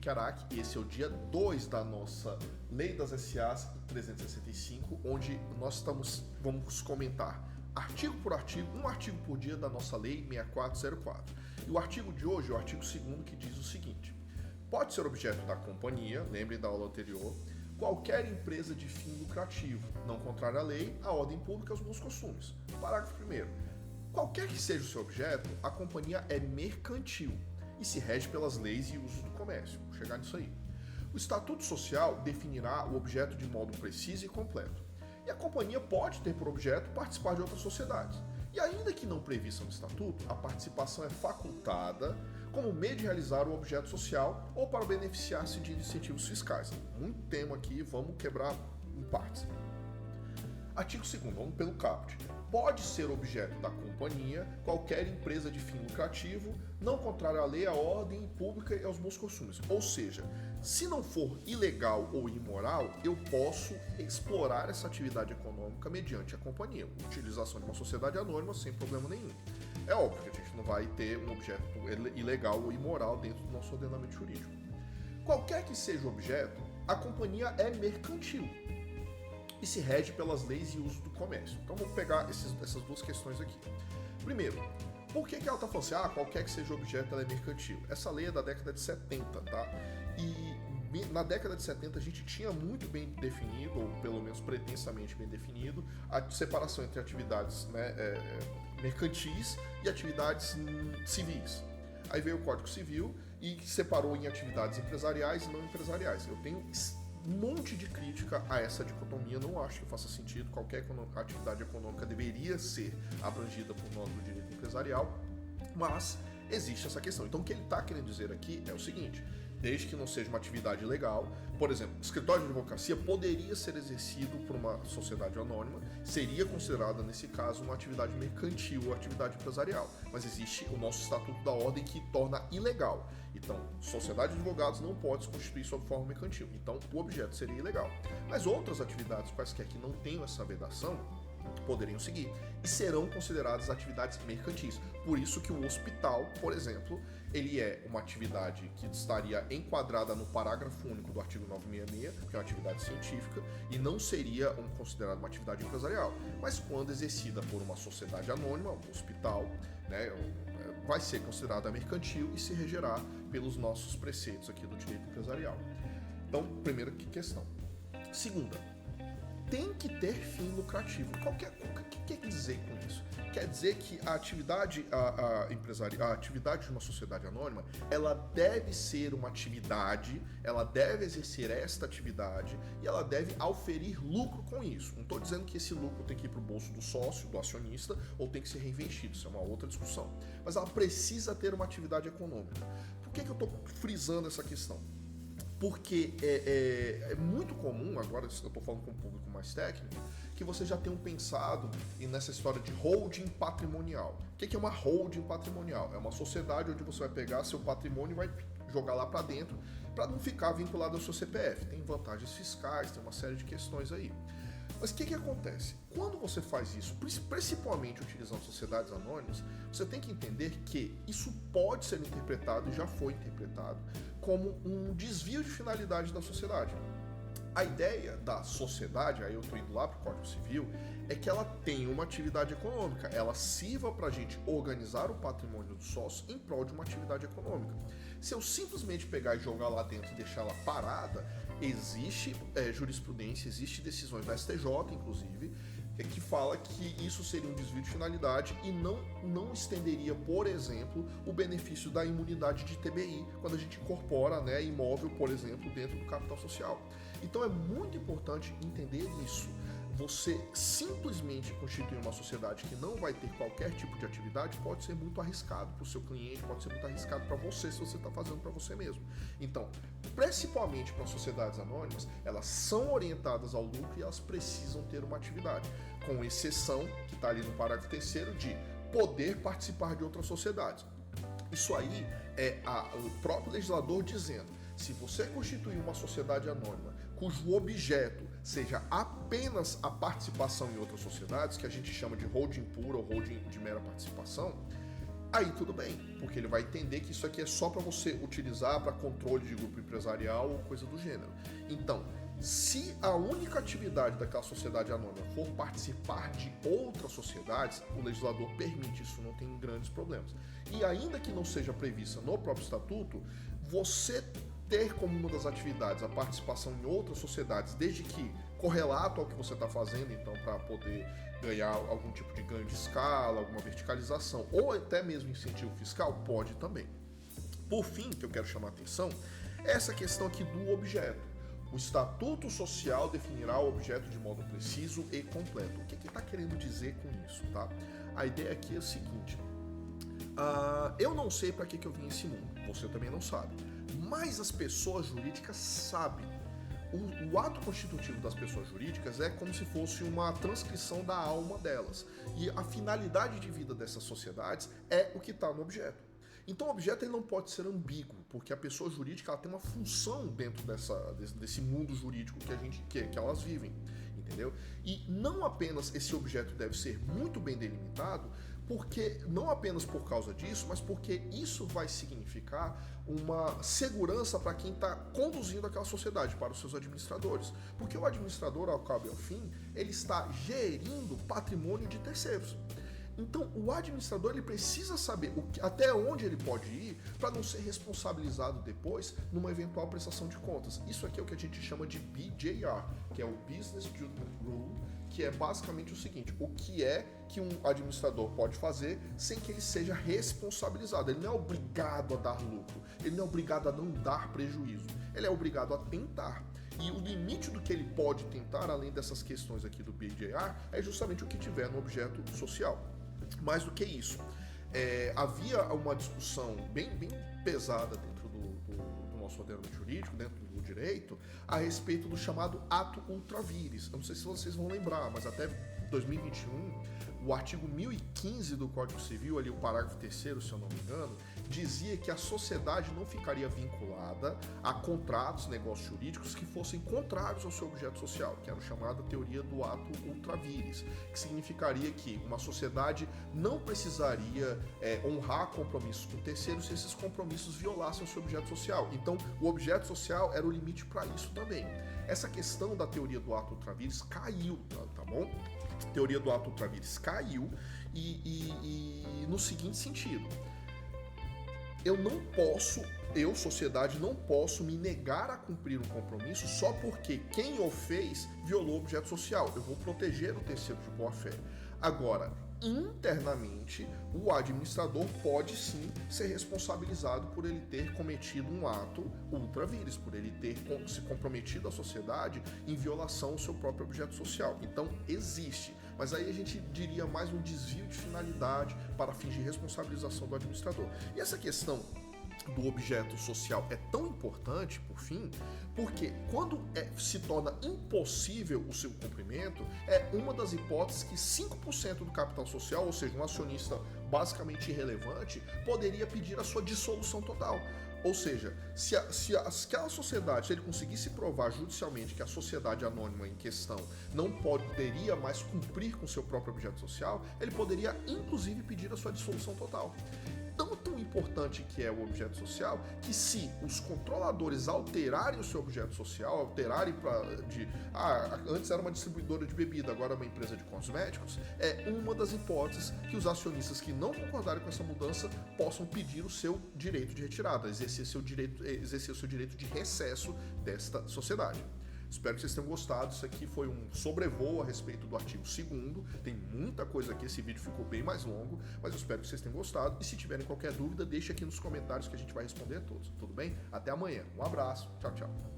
Henrique Araque e esse é o dia 2 da nossa Lei das SAs 365, onde nós vamos comentar artigo por artigo, um artigo por dia da nossa Lei 6404. E o artigo de hoje é o artigo 2º, que diz o seguinte: pode ser objeto da companhia, lembrem da aula anterior, qualquer empresa de fim lucrativo, não contrária à lei, à ordem pública e aos bons costumes. Parágrafo 1º. Qualquer que seja o seu objeto, a companhia é mercantil e se rege pelas leis e usos do comércio. Vou chegar nisso aí. O Estatuto Social definirá o objeto de modo preciso e completo. E a companhia pode ter por objeto participar de outras sociedades. E ainda que não prevista no Estatuto, a participação é facultada como meio de realizar o objeto social ou para beneficiar-se de incentivos fiscais. Muito tema aqui, vamos quebrar em partes. Artigo 2º, vamos pelo caput. Pode ser objeto da companhia qualquer empresa de fim lucrativo, não contrária à lei, à ordem pública e aos bons costumes. Ou seja, se não for ilegal ou imoral, eu posso explorar essa atividade econômica mediante a companhia. Utilização de uma sociedade anônima sem problema nenhum. É óbvio que a gente não vai ter um objeto ilegal ou imoral dentro do nosso ordenamento jurídico. Qualquer que seja o objeto, a companhia é mercantil e se rege pelas leis e usos do comércio. Então vamos pegar essas duas questões aqui. Primeiro, por que ela está falando assim, qualquer que seja o objeto, ela é mercantil? Essa lei é da década de 70, tá? E na década de 70 a gente tinha muito bem definido, ou pelo menos pretensamente bem definido, a separação entre atividades mercantis e atividades civis. Aí veio o Código Civil e separou em atividades empresariais e não empresariais. Eu tenho um monte de crítica a essa dicotomia, não acho que faça sentido. Qualquer atividade econômica deveria ser abrangida por norma do direito empresarial, mas existe essa questão. Então o que ele está querendo dizer aqui é o seguinte: desde que não seja uma atividade legal, por exemplo, escritório de advocacia poderia ser exercido por uma sociedade anônima, seria considerada nesse caso uma atividade mercantil ou atividade empresarial, mas existe o nosso Estatuto da Ordem que torna ilegal. Então, sociedade de advogados não pode se constituir sob forma mercantil, então o objeto seria ilegal. Mas outras atividades quaisquer que não tenham essa vedação poderiam seguir e serão consideradas atividades mercantis. Por isso que o hospital, por exemplo, ele é uma atividade que estaria enquadrada no parágrafo único do artigo 966, que é uma atividade científica, e não seria considerada uma atividade empresarial. Mas quando exercida por uma sociedade anônima, o hospital, vai ser considerada mercantil e se regerá pelos nossos preceitos aqui do direito empresarial. Então, primeira questão. Segunda, tem que ter fim lucrativo. O que quer dizer com isso? Quer dizer que a atividade a atividade de uma sociedade anônima, ela deve ser uma atividade, ela deve exercer esta atividade e ela deve auferir lucro com isso. Não estou dizendo que esse lucro tem que ir para o bolso do sócio, do acionista, ou tem que ser reinvestido, isso é uma outra discussão. Mas ela precisa ter uma atividade econômica. Por que eu estou frisando essa questão? Porque é muito comum, agora eu estou falando com um público mais técnico, que vocês já tenham pensado nessa história de holding patrimonial. O que é uma holding patrimonial? É uma sociedade onde você vai pegar seu patrimônio e vai jogar lá para dentro para não ficar vinculado ao seu CPF. Tem vantagens fiscais, tem uma série de questões aí. Mas o que acontece? Quando você faz isso, principalmente utilizando sociedades anônimas, você tem que entender que isso pode ser interpretado, e já foi interpretado, como um desvio de finalidade da sociedade. A ideia da sociedade, aí eu estou indo lá para o Código Civil, é que ela tenha uma atividade econômica, ela sirva para a gente organizar o patrimônio do sócio em prol de uma atividade econômica. Se eu simplesmente pegar e jogar lá dentro e deixar ela parada, existe jurisprudência, existe decisões da STJ, inclusive, que fala que isso seria um desvio de finalidade e não estenderia, por exemplo, o benefício da imunidade de TBI, quando a gente incorpora imóvel, por exemplo, dentro do capital social. Então é muito importante entender isso. Você simplesmente constituir uma sociedade que não vai ter qualquer tipo de atividade pode ser muito arriscado para o seu cliente, pode ser muito arriscado para você se você está fazendo para você mesmo. Então, principalmente para sociedades anônimas, elas são orientadas ao lucro e elas precisam ter uma atividade, com exceção, que está ali no parágrafo 3º, de poder participar de outras sociedades. Isso aí é o próprio legislador dizendo: se você constituir uma sociedade anônima cujo objeto seja apenas a participação em outras sociedades, que a gente chama de holding pura ou holding de mera participação, aí tudo bem, porque ele vai entender que isso aqui é só para você utilizar para controle de grupo empresarial ou coisa do gênero. Então, se a única atividade daquela sociedade anônima for participar de outras sociedades, o legislador permite isso, não tem grandes problemas. E ainda que não seja prevista no próprio estatuto, você ter como uma das atividades a participação em outras sociedades, desde que correlato ao que você está fazendo, então, para poder ganhar algum tipo de ganho de escala, alguma verticalização, ou até mesmo incentivo fiscal, pode também. Por fim, que eu quero chamar a atenção, é essa questão aqui do objeto. O Estatuto Social definirá o objeto de modo preciso e completo. O que está querendo dizer com isso, tá? A ideia aqui é a seguinte: eu não sei para que eu vim nesse mundo, você também não sabe, mas as pessoas jurídicas sabem. O ato constitutivo das pessoas jurídicas é como se fosse uma transcrição da alma delas. E a finalidade de vida dessas sociedades é o que está no objeto. Então o objeto ele não pode ser ambíguo, porque a pessoa jurídica ela tem uma função dentro desse mundo jurídico que elas vivem, entendeu? E não apenas esse objeto deve ser muito bem delimitado, porque não apenas por causa disso, mas porque isso vai significar uma segurança para quem está conduzindo aquela sociedade, para os seus administradores. Porque o administrador, ao cabo e ao fim, ele está gerindo patrimônio de terceiros. Então, o administrador ele precisa saber até onde ele pode ir para não ser responsabilizado depois numa eventual prestação de contas. Isso aqui é o que a gente chama de BJR, que é o Business Judgment Rule, que é basicamente o seguinte: o que é que um administrador pode fazer sem que ele seja responsabilizado. Ele não é obrigado a dar lucro, ele não é obrigado a não dar prejuízo, ele é obrigado a tentar. E o limite do que ele pode tentar, além dessas questões aqui do BJR, é justamente o que tiver no objeto social. Mais do que isso, havia uma discussão bem pesada dentro do nosso ordenamento jurídico, dentro do direito, a respeito do chamado ato ultra vires. Eu não sei se vocês vão lembrar, mas até 2021, o artigo 1015 do Código Civil, ali o parágrafo 3º, se eu não me engano, dizia que a sociedade não ficaria vinculada a contratos, negócios jurídicos que fossem contrários ao seu objeto social, que era a chamada teoria do ato ultra vires, que significaria que uma sociedade não precisaria honrar compromissos com terceiros se esses compromissos violassem o seu objeto social. Então, o objeto social era o limite para isso também. Essa questão da teoria do ato ultra vires caiu, tá bom? A teoria do ato ultra vires caiu e no seguinte sentido: eu, sociedade, não posso me negar a cumprir um compromisso só porque quem o fez violou o objeto social. Eu vou proteger o terceiro de boa fé. Agora, internamente, o administrador pode sim ser responsabilizado por ele ter cometido um ato ultra vires, por ele ter se comprometido à sociedade em violação ao seu próprio objeto social. Então, existe. Mas aí a gente diria mais um desvio de finalidade para fins de responsabilização do administrador. E essa questão do objeto social é tão importante, por fim, porque quando se torna impossível o seu cumprimento, é uma das hipóteses que 5% do capital social, ou seja, um acionista basicamente irrelevante, poderia pedir a sua dissolução total. Ou seja, se aquela sociedade, se ele conseguisse provar judicialmente que a sociedade anônima em questão não poderia mais cumprir com seu próprio objeto social, ele poderia inclusive pedir a sua dissolução total. Tão importante que é o objeto social, que se os controladores alterarem o seu objeto social, alterarem antes era uma distribuidora de bebida, agora é uma empresa de cosméticos, é uma das hipóteses que os acionistas que não concordarem com essa mudança possam pedir o seu direito de retirada, exercer o seu direito de recesso desta sociedade. Espero que vocês tenham gostado. Isso aqui foi um sobrevoo a respeito do artigo 2º. Tem muita coisa aqui, esse vídeo ficou bem mais longo, mas eu espero que vocês tenham gostado. E se tiverem qualquer dúvida, deixe aqui nos comentários que a gente vai responder a todos. Tudo bem? Até amanhã. Um abraço. Tchau, tchau.